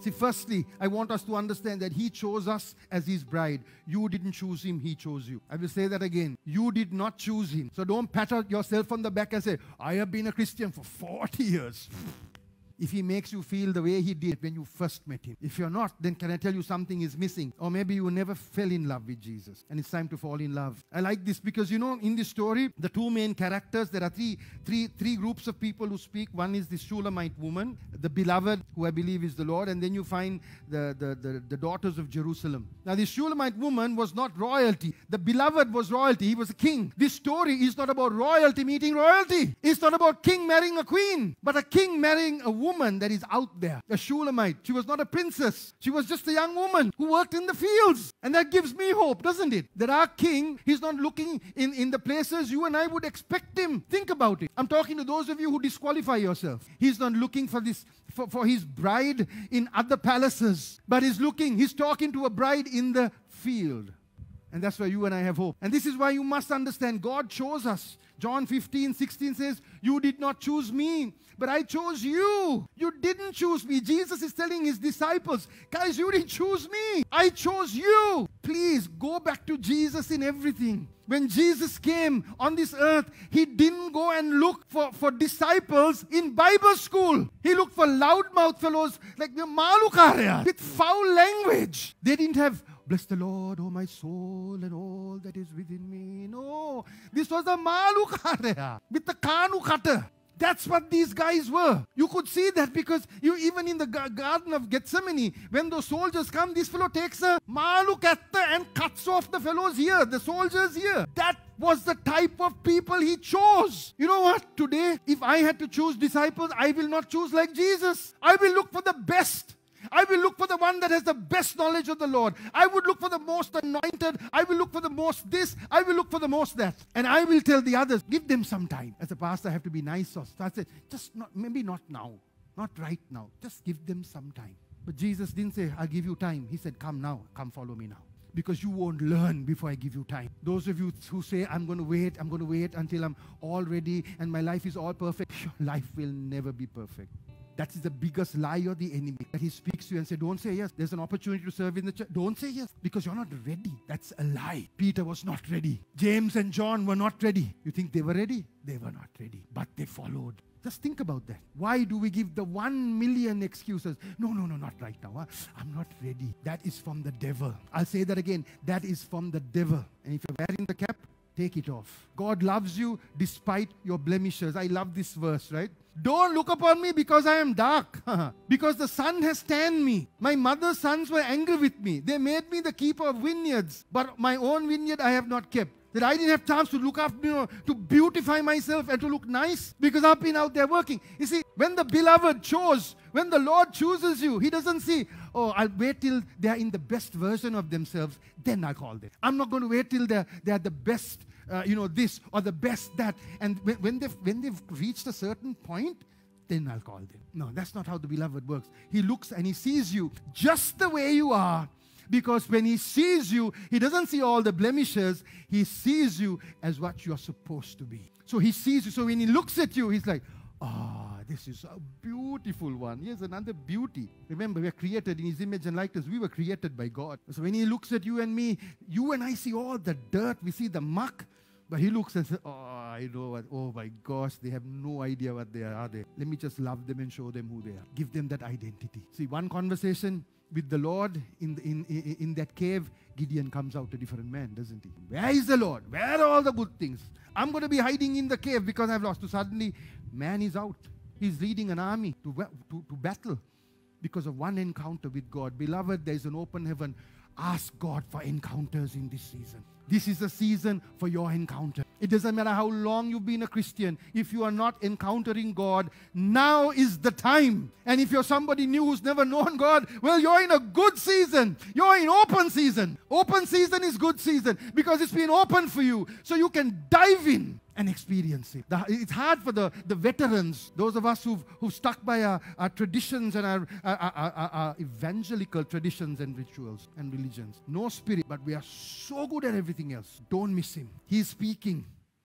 See, firstly, I want us to understand that He chose us as His bride. You didn't choose Him, He chose you. I will say that again. You did not choose Him. So don't pat yourself on the back and say, I have been a Christian for 40 years. If He makes you feel the way He did when you first met Him. If you're not, then can I tell you something is missing? Or maybe you never fell in love with Jesus. And it's time to fall in love. I like this because, in this story, the two main characters, there are three groups of people who speak. One is the Shulamite woman, the beloved, who I believe is the Lord. And then you find the daughters of Jerusalem. Now, the Shulamite woman was not royalty. The beloved was royalty. He was a king. This story is not about royalty meeting royalty. It's not about king marrying a queen, but a king marrying a woman that is out there, a Shulamite. She was not a princess. She was just a young woman who worked in the fields. And that gives me hope, doesn't it? That our king, he's not looking in the places you and I would expect him. Think about it. I'm talking to those of you who disqualify yourself. He's not looking for this, for his bride in other palaces, but he's talking to a bride in the field. And that's why you and I have hope. And this is why you must understand God chose us. John 15:16 says, you did not choose me, but I chose you. You didn't choose me. Jesus is telling His disciples, guys, you didn't choose me. I chose you. Please go back to Jesus in everything. When Jesus came on this earth, He didn't go and look for disciples in Bible school. He looked for loudmouth fellows like the Malukariya with foul language. They didn't have, bless the Lord, oh my soul, and all that is within me. No, this was a Malukariya with the Kanu cutter. That's what these guys were. You could see that because even in the Garden of Gethsemane, when those soldiers come, this fellow takes a Malukatta and cuts off the fellows here, the soldiers here. That was the type of people He chose. You know what? Today, if I had to choose disciples, I will not choose like Jesus. I will look for the best. I will look for the one that has the best knowledge of the Lord. I would look for the most anointed. I will look for the most this. I will look for the most that. And I will tell the others, give them some time. As a pastor, I have to be nice. So I said, just not, maybe not now. Not right now. Just give them some time. But Jesus didn't say, I'll give you time. He said, come now. Come follow me now. Because you won't learn before I give you time. Those of you who say, I'm going to wait until I'm all ready and my life is all perfect. Your life will never be perfect. That is the biggest lie of the enemy. That he speaks to you and says, don't say yes. There's an opportunity to serve in the church. Don't say yes because you're not ready. That's a lie. Peter was not ready. James and John were not ready. You think they were ready? They were not ready. But they followed. Just think about that. Why do we give the 1 million excuses? No, not right now. I'm not ready. That is from the devil. I'll say that again. That is from the devil. And if you're wearing the cap, take it off. God loves you despite your blemishes. I love this verse, right? Don't look upon me because I am dark, because the sun has tanned me. My mother's sons were angry with me. They made me the keeper of vineyards, but my own vineyard I have not kept. That I didn't have chance to look up, to beautify myself and to look nice because I've been out there working. You see, when the beloved chose, when the Lord chooses you, He doesn't see, oh, I'll wait till they're in the best version of themselves, then I'll call them. I'm not going to wait till they're the best, this or the best that. And when they've reached a certain point, then I'll call them. No, that's not how the beloved works. He looks and He sees you just the way you are. Because when He sees you, He doesn't see all the blemishes. He sees you as what you're supposed to be. So He sees you. So when He looks at you, He's like, this is a beautiful one. Here's another beauty. Remember, we are created in His image and likeness. We were created by God. So when He looks at you and me, you and I see all the dirt. We see the muck. But He looks and says, I know what. Oh my gosh, they have no idea what they are they? Let me just love them and show them who they are. Give them that identity. See, one conversation with the Lord in that cave, Gideon comes out a different man, doesn't he? Where is the Lord? Where are all the good things? I'm going to be hiding in the cave because I've lost. So suddenly, man is out. He's leading an army to battle because of one encounter with God. Beloved, there is an open heaven. Ask God for encounters in this season. This is a season for your encounter. It doesn't matter how long you've been a Christian. If you are not encountering God, now is the time. And if you're somebody new who's never known God, well, you're in a good season. You're in open season. Open season is good season because it's been open for you. So you can dive in and experience it. It's hard for the veterans, those of us who've stuck by our traditions and our evangelical traditions and rituals and religions. No spirit, but we are so good at everything else. Don't miss Him. He's speaking.